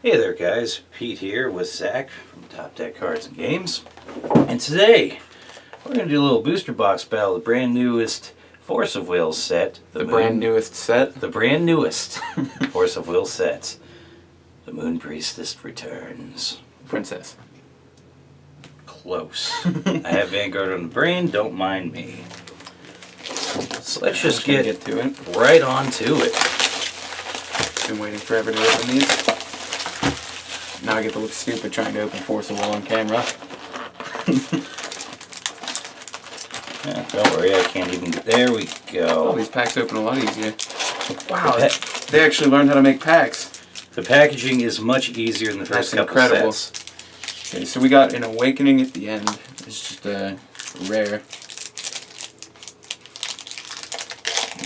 Hey there guys, Pete here with Zach from Top Deck Cards and Games. And today, we're going to do a little booster box battle, the brand newest Force of Will set. The brand newest set? The brand newest Force of Will set. The Moon Priestess returns. Princess. Close. I have Vanguard on the brain, don't mind me. So let's just get to it. right on to it. Been waiting forever to open these. Now I get to look stupid trying to open Force of Will on camera. Yeah, don't worry, I can't even get... There we go. Oh, these packs open a lot easier. Wow, they actually learned how to make packs. The packaging is much easier than the first couple incredible. sets. Okay, so we got an Awakening at the end. It's just a rare.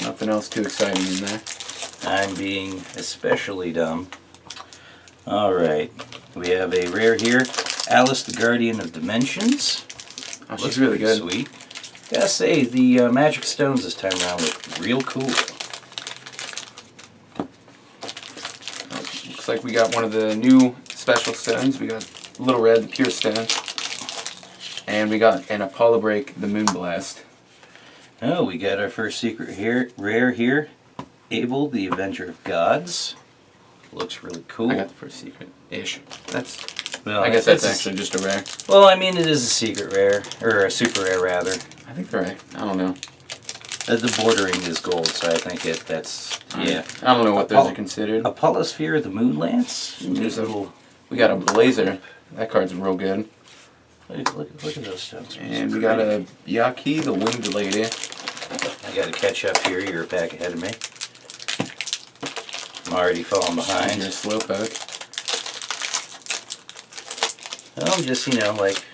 Nothing else too exciting in there. I'm being especially dumb. Alright, we have a rare here. Alice, the Guardian of Dimensions. Oh, she's really good. Sweet. Gotta say, the magic stones this time around look real cool. Looks like we got one of the new special stones. We got Little Red, the Pure Stone. And we got an Apollo Break, the Moon Blast. Oh, we got our first secret here, rare here. Abel, the Avenger of Gods. Looks really cool. I got the first secret-ish. Well, I guess that's actually just a rare. Well, I mean, it is a secret rare, or a super rare rather. I think they're right. I don't know. The bordering is gold, so I think that's yeah. I don't know what those are considered. Apollo Sphere, the Moon Lance. We got a Blazer. That card's real good. Look at those stones. And we got a Yaki, the Winged Lady. I got to catch up here. You're a pack ahead of me. I'm already falling behind. Your Slowpoke. I'm just, like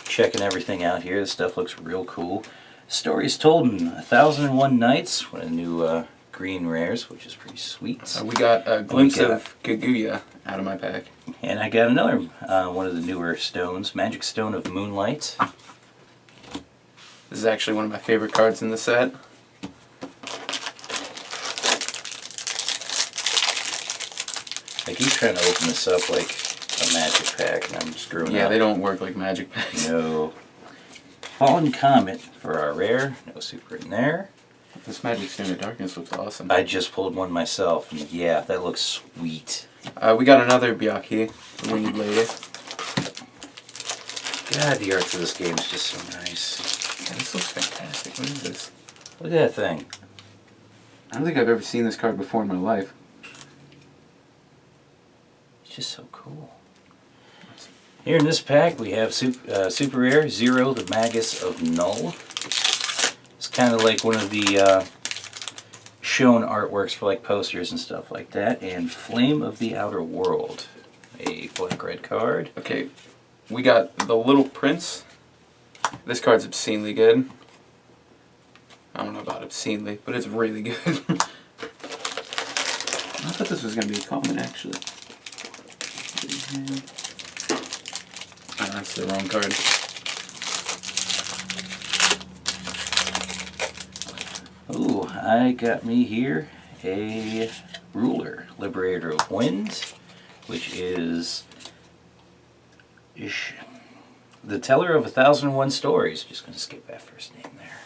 checking everything out here. This stuff looks real cool. Stories told in 1001 Nights, one of the new green rares, which is pretty sweet. We got a glimpse of Kaguya out of my pack. And I got another one of the newer stones, Magic Stone of Moonlight. This is actually one of my favorite cards in the set. I keep trying to open this up like a magic pack, and I'm screwing up. Yeah, they don't work like magic packs. No. Fallen Comet for our rare. No super in there. This Magic Stone of Darkness looks awesome. I just pulled one myself, and yeah, that looks sweet. We got another Byaki, the Winged Lady. God, the art for this game is just so nice. Yeah, this looks fantastic. What is this? Look at that thing. I don't think I've ever seen this card before in my life. It's just so cool. Here in this pack we have super rare Zero, the Magus of Null. It's kind of like one of the shown artworks for like posters and stuff like that. And Flame of the Outer World, a black-red card. Okay, we got the Little Prince. This card's obscenely good. I don't know about obscenely, but it's really good. I thought this was going to be a common, actually. Oh, that's the wrong card. Ooh, I got me here a Ruler, Liberator of Wind, which is the Teller of 1001 Stories. Just going to skip that first name there.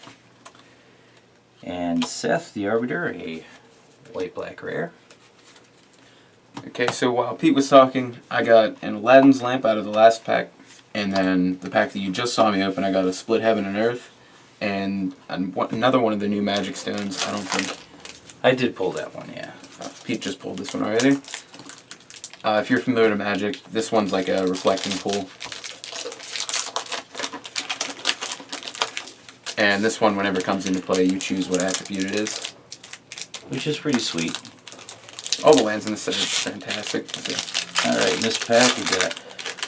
And Seth, the Arbiter, a white-black rare. Okay, so while Pete was talking, I got an Aladdin's Lamp out of the last pack, and then the pack that you just saw me open, I got a Split Heaven and Earth, and another one of the new Magic Stones. I don't think... I did pull that one, yeah. Pete just pulled this one already. If you're familiar with Magic, this one's like a reflecting pool. And this one, whenever it comes into play, you choose what attribute it is. Which is pretty sweet. All the lands in this set are fantastic. Alright, in this pack we got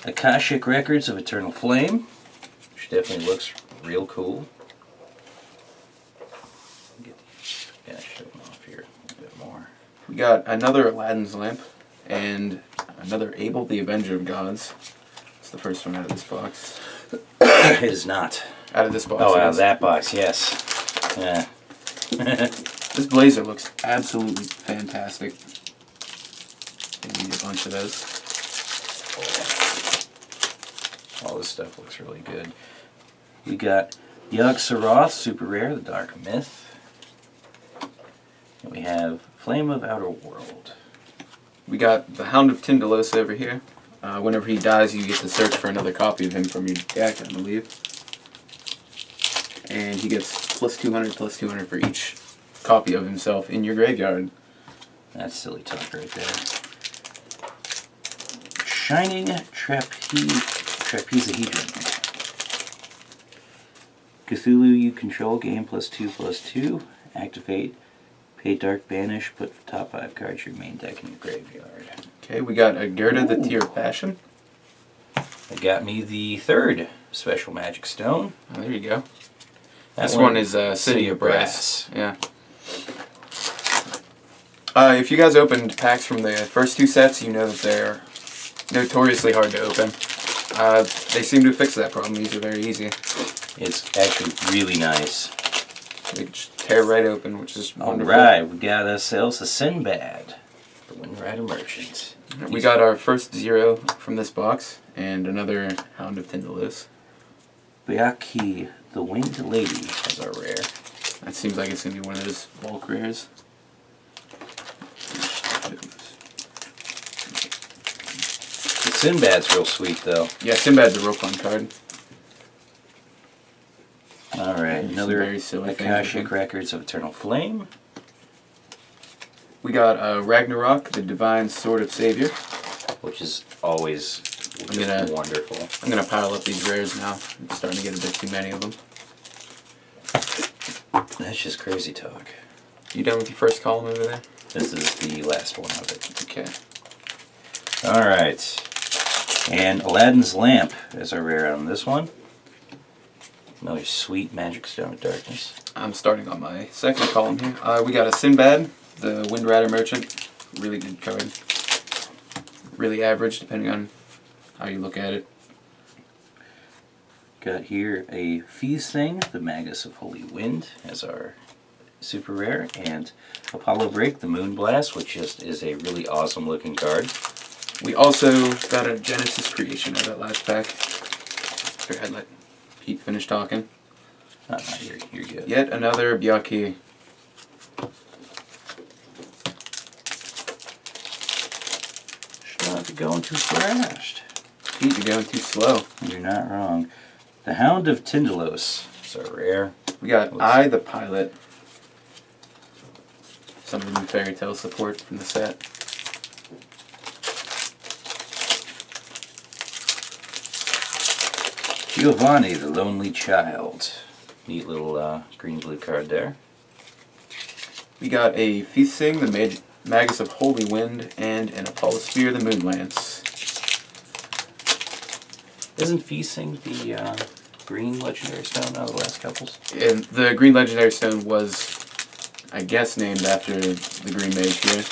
Akashic Records of Eternal Flame, which definitely looks real cool. Yeah, show them off here a bit more. We got another Aladdin's Lamp and another Abel, the Avenger of Gods. It's the first one out of this box. It is not. Out of this box. Oh, out of that box, yes. Yeah. This Blazer looks absolutely fantastic. bunch of those. All this stuff looks really good. We got Yogg-Sothoth, super rare, the Dark Myth. And we have Flame of Outer World. We got the Hound of Tyndalos over here. Whenever he dies, you get to search for another copy of him from your deck, I believe. And he gets +200/+200 for each copy of himself in your graveyard. That's silly talk right there. Shining Trapezahedron. Cthulhu you control, gain +2/+2. Activate, pay Dark Banish, put top 5 cards of your main deck in your graveyard. Okay, we got a Gerda, the Tear of Passion. It got me the 3rd special magic stone. Oh, there you go. That This one is City of Brass. Yeah. If you guys opened packs from the first 2 sets, you know that they're notoriously hard to open. They seem to fix that problem. These are very easy. It's actually really nice. They just tear right open, which is wonderful. Alright, we got ourselves a Sinbad, the Windrider Merchant. We got our first 0 from this box, and another Hound of Tyndalos. Byaki, the Winged Lady, as our rare. That seems like it's going to be one of those bulk rares. The Sinbad's real sweet, though. Yeah, Sinbad's a real fun card. Alright, Some another very silly things Akashic with Records of Eternal Flame. We got Ragnarok, the Divine Sword of Savior. Which is always just wonderful. I'm going to pile up these rares now. I'm starting to get a bit too many of them. That's just crazy talk. You done with your first column over there? This is the last one of it. Okay. Alright. And Aladdin's Lamp is our rare on this one. Another sweet Magic Stone of Darkness. I'm starting on my second column here. We got a Sinbad, the Windrider Merchant. Really good card. Really average, depending on how you look at it. Got here a Feast Thing, the Magus of Holy Wind, as our super rare, and Apollo Break, the Moonblast, which just is a really awesome looking card. We also got a Genesis Creation out of that last pack. Go ahead, let Pete finish talking. You're good. Yet another Byaki. Stop going too fast. Pete, you're going too slow. You're not wrong. The Hound of Tyndalos is our rare. We got I, the Pilot. Some of the new fairy tale support from the set. Giovanni, the Lonely Child. Neat little green-blue card there. We got a Feasting, the Magus of Holy Wind, and an Apollo Sphere, the Moonlance. Isn't Feasting the green legendary stone out of the last couples? And the green legendary stone was, I guess, named after the green mage here.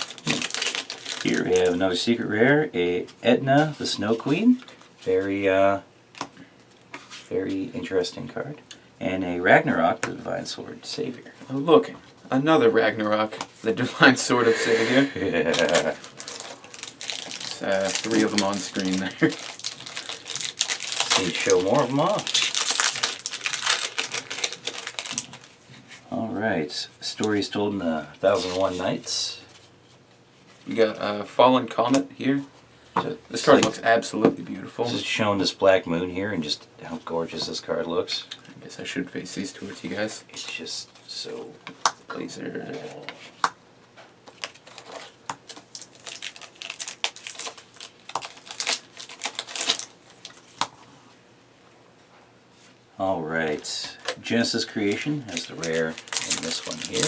Here we have another secret rare, a Etna, the Snow Queen. Very interesting card. And a Ragnarok, the Divine Sword Savior. Oh, look, another Ragnarok, the Divine Sword of Savior. Yeah. 3 of them on screen there. Need to show more of them off. Alright, stories told in 1001 Nights. We got Fallen Comet here. So This card looks absolutely beautiful. Just showing this black moon here and just how gorgeous this card looks. I guess I should face these towards you guys. It's just so Laser. Alright, Genesis Creation has the rare in this one here.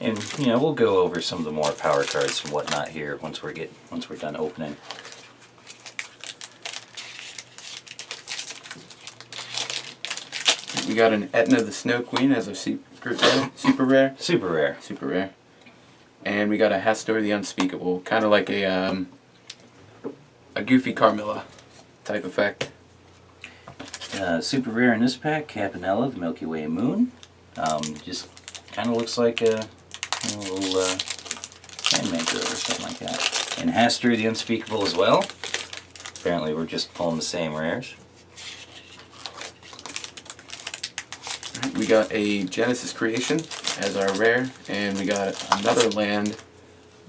And you know, we'll go over some of the more power cards and whatnot here once we're done opening. We got an Etna the Snow Queen as a super rare. Super rare. Super rare. And we got a Hastor the Unspeakable, kind of like a Goofy Carmilla type effect. Super rare in this pack, Campanella, the Milky Way Moon. Just kind of looks like a little hand maker or something like that. And Hastur the Unspeakable as well. Apparently we're just pulling the same rares. We got a Genesis Creation as our rare, and we got another land,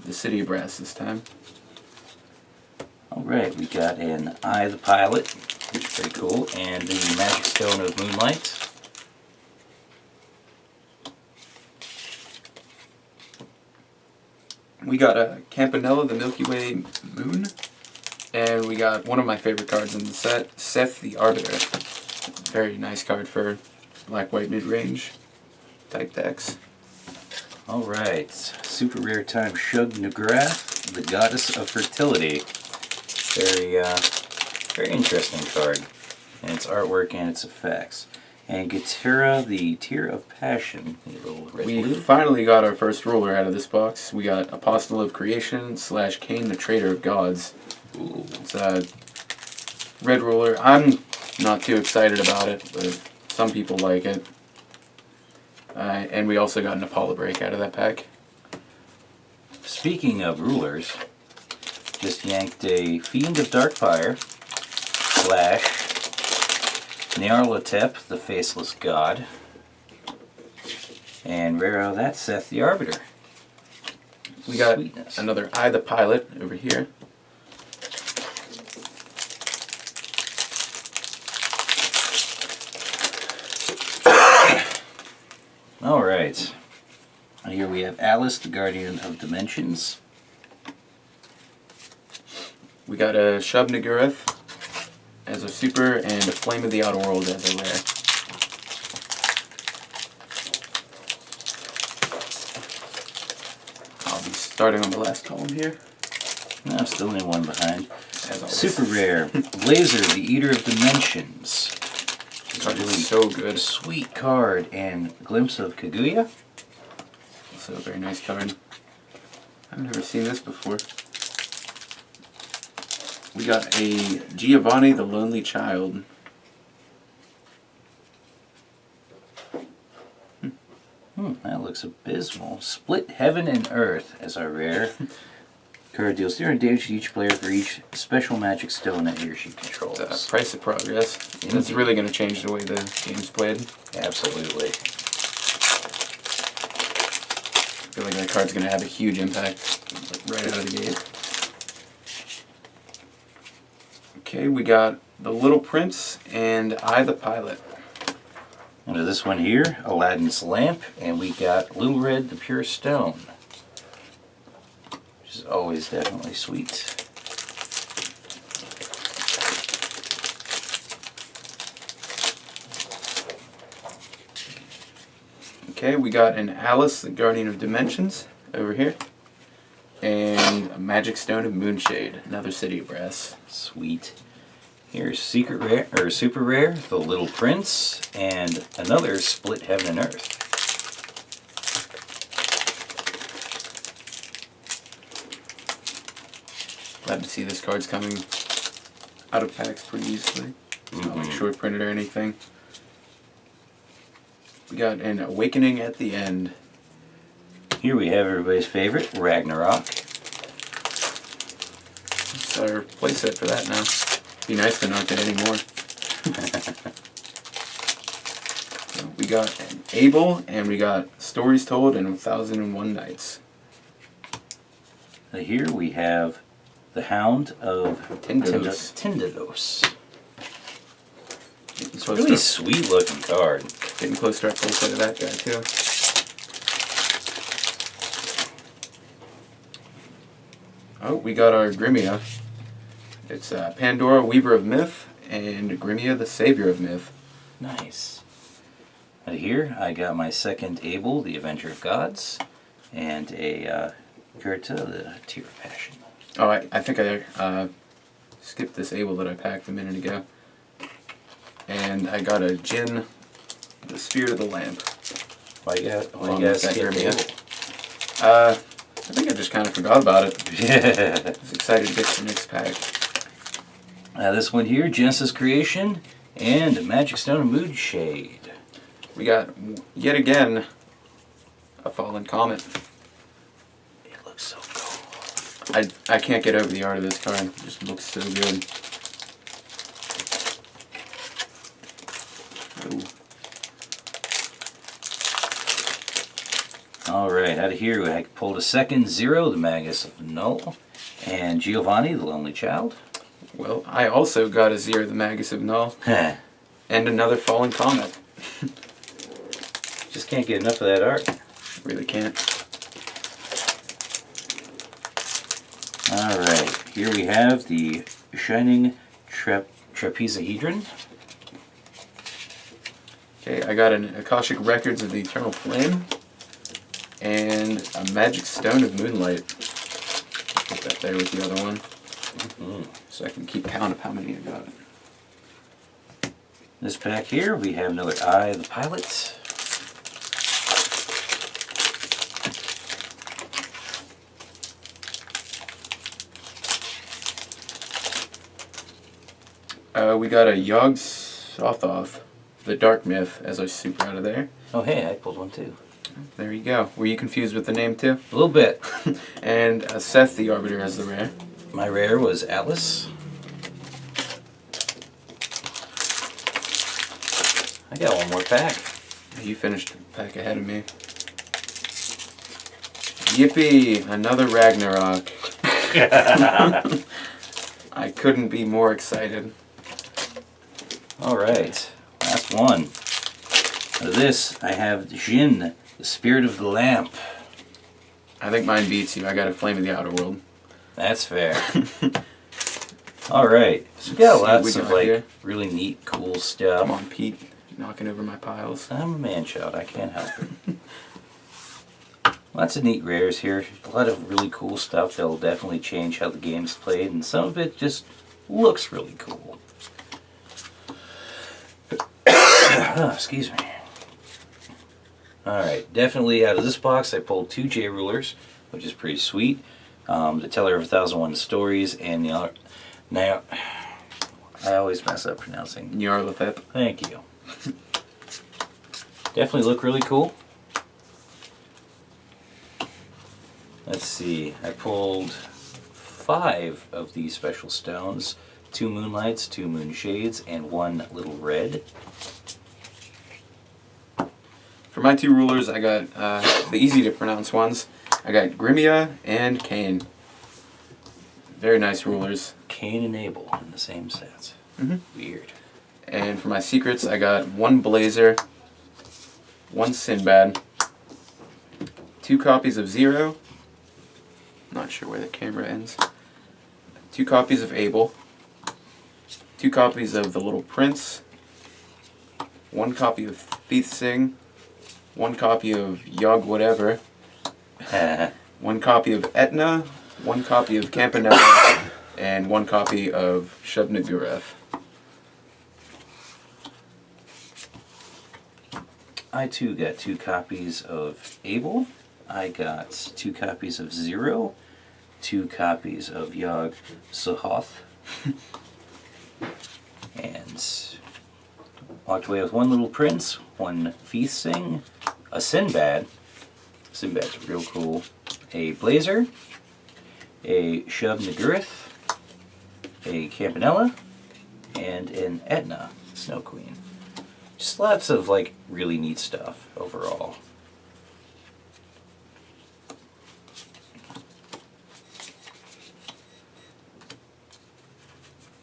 the City of Brass this time. Alright, we got an Eye the Pilot, very cool, and the Magic Stone of Moonlight. We got a Campanella, the Milky Way Moon, and we got one of my favorite cards in the set, Seth the Arbiter. Very nice card for black-white mid-range type decks. Alright, super rare time Shug Nugrath, the Goddess of Fertility. Very interesting card, and its artwork and its effects. And Gatera, the Tear of Passion, the little red We blue. finally got our first ruler out of this box. We got Apostle of Creation / Cain the Traitor of Gods. Ooh. It's a red ruler. I'm not too excited about it, but some people like it. And we also got an Apollo break out of that pack. Speaking of rulers, just yanked a Fiend of Darkfire / Nyarlathotep, the Faceless God, and rare out of that, Seth the Arbiter. We got Sweetness. another Eye the Pilot over here. Alright, here we have Alice, the Guardian of Dimensions. We got a Shub Nagurath as a super and a Flame of the Outer World as a rare. I'll be starting on the last column here. No, still only one behind. As always. Super rare, Blazer, the Eater of Dimensions. Card Really is so good. sweet card, and Glimpse of Kaguya. Also a very nice card. I've never seen this before. We got a Giovanni the Lonely Child. That looks abysmal. Split Heaven and Earth as our rare. Card deals 0 damage to each player for each special magic stone that he or she controls. Price of Progress. That's really going to change the way the game's played. Absolutely. I feel like that card's going to have a huge impact right out of the gate. Okay, we got the Little Prince and Eye the Pilot. Under this one here, Aladdin's Lamp, and we got Little Red, the Pure Stone. Which is always definitely sweet. Okay, we got an Alice, the Guardian of Dimensions, over here. And a Magic Stone of Moonshade, another City of Brass. Sweet. Here's secret rare or super rare, the Little Prince, and another Split Heaven and Earth. Glad to see this card's coming out of packs pretty easily. It's not like short printed or anything. We got an Awakening at the End. Here we have everybody's favorite, Ragnarok. It's our playset for that now. Be nice to not get any more. So we got an Abel, and we got Stories Told and 1001 Nights. Here we have the Hound of Tindalos. Tindalos. Getting It's a close, really to, sweet looking card. getting close to our playset of that guy too. Oh, we got our Grimia. It's Pandora, Weaver of Myth, and Grimia, the Savior of Myth. Nice. And here I got my second Abel, the Avenger of Gods, and a Goethe, the Tear of Passion. Oh, I think I skipped this Abel that I packed a minute ago. And I got a Jinn, the Spirit of the Lamp. Why you Along guys with that skip Grimia. Abel? I think I just kind of forgot about it. Yeah. I was excited to get to the next pack. This one here, Genesis Creation, and Magic Stone of Moonshade. We got, yet again, a Fallen Comet. It looks so cool. I can't get over the art of this card. It just looks so good. Alright, out of here I pulled a second Zero, the Magus of Null, and Giovanni, the Lonely Child. Well, I also got a Zero, the Magus of Null, and another Fallen Comet. Just can't get enough of that art. Really can't. Alright, here we have the Shining Trapezohedron. Okay, I got an Akashic Records of the Eternal Flame, and a Magic Stone of Moonlight. Put that there with the other one, so I can keep count of how many I got. This pack here, we have another Eye of the Pilot. We got a Yogg Sothoth, the Dark Myth, as I super out of there. Oh hey, I pulled one too. There you go. Were you confused with the name too? A little bit. And Seth the Arbiter as the rare. My rare was Atlas. I got one more pack. You finished a pack ahead of me. Yippee! Another Ragnarok. I couldn't be more excited. Alright, last one. Out of this, I have Jin, the Spirit of the Lamp. I think mine beats you. I got a Flame of the Outer World. That's fair. Alright, so we got lots of like here. really neat, cool stuff. Come on, Pete. You're knocking over my piles. I'm a man-child, I can't help it. Lots of neat rares here. A lot of really cool stuff that will definitely change how the game's played, and some of it just looks really cool. Oh, excuse me. Alright, definitely out of this box I pulled 2 J Rulers, which is pretty sweet. The Teller of 1001 Stories, and the... Now, I always mess up pronouncing. Nyarlathotep. Thank you. Definitely look really cool. Let's see, I pulled 5 of these special stones. 2 Moonlights, 2 Moonshades, and 1 Little Red. For my 2 rulers, I got the easy to pronounce ones. I got Grimia and Cain. Very nice rulers. Cain and Abel in the same set. Weird. And for my secrets, I got 1 Blazer, 1 Sinbad, 2 copies of Zero. Not sure where the camera ends. 2 copies of Abel, 2 copies of The Little Prince, 1 copy of Thief Sing, 1 copy of Yogg Whatever, 1 copy of Etna, 1 copy of Campanella, and 1 copy of Shub-Niggurath. I too got 2 copies of Abel. I got 2 copies of Zero, 2 copies of Yogg Sothoth, and walked away with 1 Little Prince, 1 Thief Sing, a Sinbad. Sinbad's real cool. A Blazer, a Shub-Niggurath, a Campanella, and an Etna Snow Queen. Just lots of like really neat stuff overall.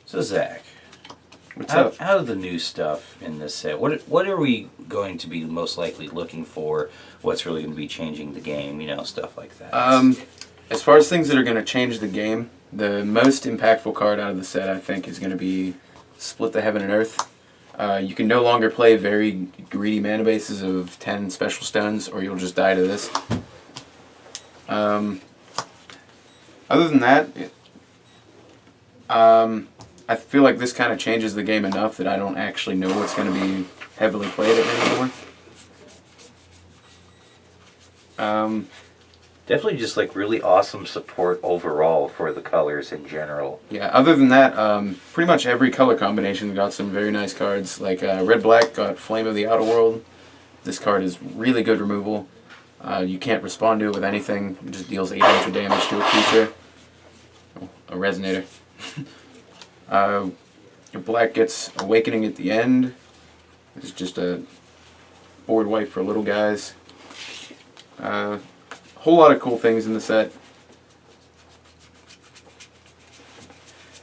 So Zach, What's up? out of the new stuff in this set, what are we going to be most likely looking for? What's really going to be changing the game? You know, stuff like that. As far as things that are going to change the game, the most impactful card out of the set, I think, is going to be Split the Heaven and Earth. You can no longer play very greedy mana bases of 10 special stones, or you'll just die to this. Other than that, I feel like this kind of changes the game enough that I don't actually know what's going to be heavily played anymore. Definitely just like really awesome support overall for the colors in general. Yeah, other than that, pretty much every color combination got some very nice cards. Like red-black got Flame of the Outer World. This card is really good removal. You can't respond to it with anything. It just deals 800 damage to a creature. a resonator. Your black gets Awakening at the end. It's just a board wipe for little guys. Whole lot of cool things in the set.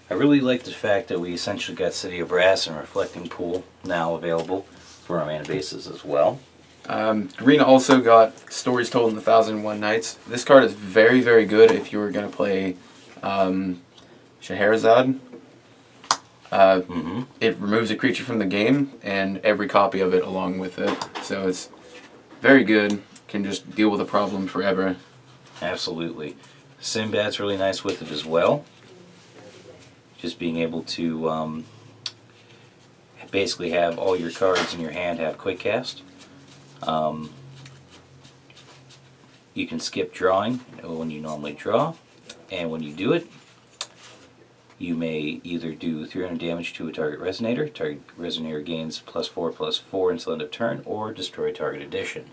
I really like the fact that we essentially got City of Brass and Reflecting Pool now available for our mana bases as well. Green also got Stories Told in the 1001 Nights. This card is very, very good if you were going to play Scheherazade. It removes a creature from the game and every copy of it along with it. So it's very good. Can just deal with a problem forever. Absolutely. Sinbad's really nice with it as well. Just being able to basically have all your cards in your hand have quick cast. You can skip drawing when you normally draw, and when you do it, you may either do 300 damage to a target resonator. Target resonator gains +4/+4 until end of turn, or destroy target addition.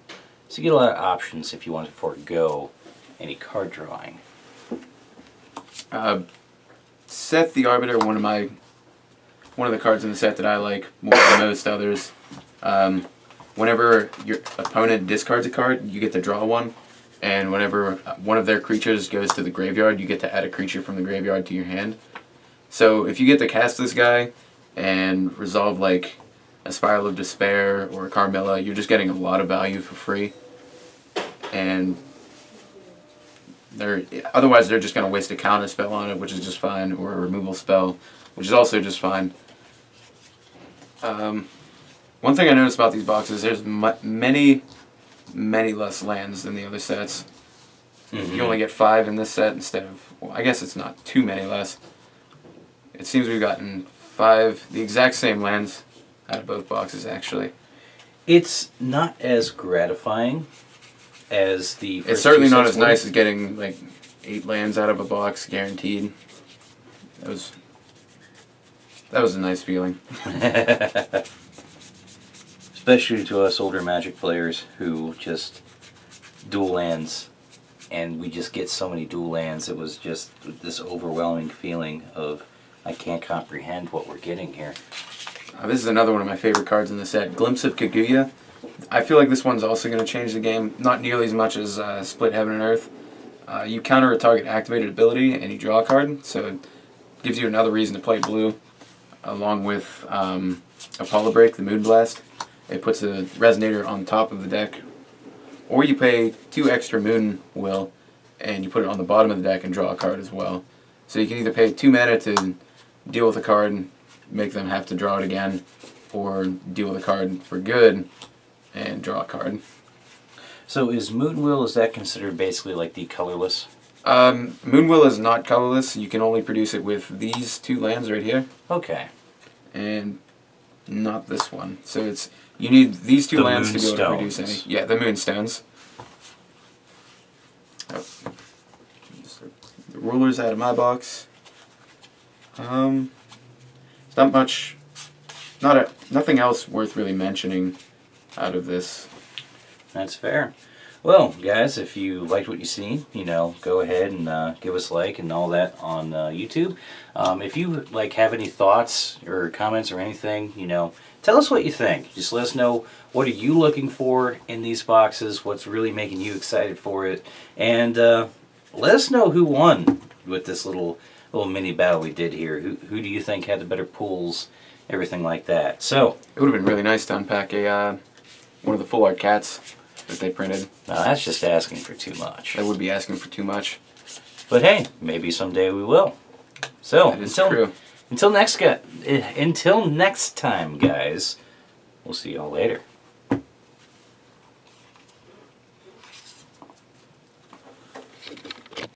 So you get a lot of options if you want to forego any card drawing. Seth the Arbiter, one of the cards in the set that I like more than most others. Whenever your opponent discards a card, you get to draw one, and whenever one of their creatures goes to the graveyard, you get to add a creature from the graveyard to your hand. So if you get to cast this guy and resolve like a Spiral of Despair or a Carmilla, you're just getting a lot of value for free. And otherwise they're just going to waste a counter spell on it, which is just fine, or a removal spell, which is also just fine. One thing I noticed about these boxes, there's many less lands than the other sets. You only get 5 in this set instead of, well, I guess it's not too many less. It seems we've gotten 5, the exact same lands out of both boxes actually. It's not as gratifying as the first It's certainly two not sets as nice as getting like 8 lands out of a box guaranteed. That was a nice feeling. Especially to us older Magic players who just dual lands, and we just get so many dual lands. It was just this overwhelming feeling of, I can't comprehend what we're getting here. This is another one of my favorite cards in the set, Glimpse of Kaguya. I feel like this one's also going to change the game, not nearly as much as Split Heaven and Earth. You counter a target activated ability and you draw a card, so it gives you another reason to play blue, along with Apollo Break, the Moon Blast. It puts a Resonator on top of the deck. Or you pay 2 extra Moon Will, and you put it on the bottom of the deck and draw a card as well. So you can either pay 2 mana to deal with a card, make them have to draw it again, or deal with a card for good and draw a card. So is Moonwill, is that considered basically like the colorless? Moonwill is not colorless. You can only produce it with these 2 lands right here. Okay. And not this one. So it's you need these 2 lands to be able to produce any. Yeah, the Moonstones. Oh. The rulers out of my box. It's not much. Nothing else worth really mentioning out of this. That's fair. Well, guys, if you liked what you seen, go ahead and give us a like and all that on YouTube. If you have any thoughts or comments or anything, tell us what you think. Just let us know, what are you looking for in these boxes, what's really making you excited for it, and let us know who won with this little mini battle we did here. Who do you think had the better pools, everything like that. So it would have been really nice to unpack one of the full art cats that they printed. Now that's just asking for too much. That would be asking for too much. But hey, maybe someday we will. So until next time, guys, we'll see y'all later.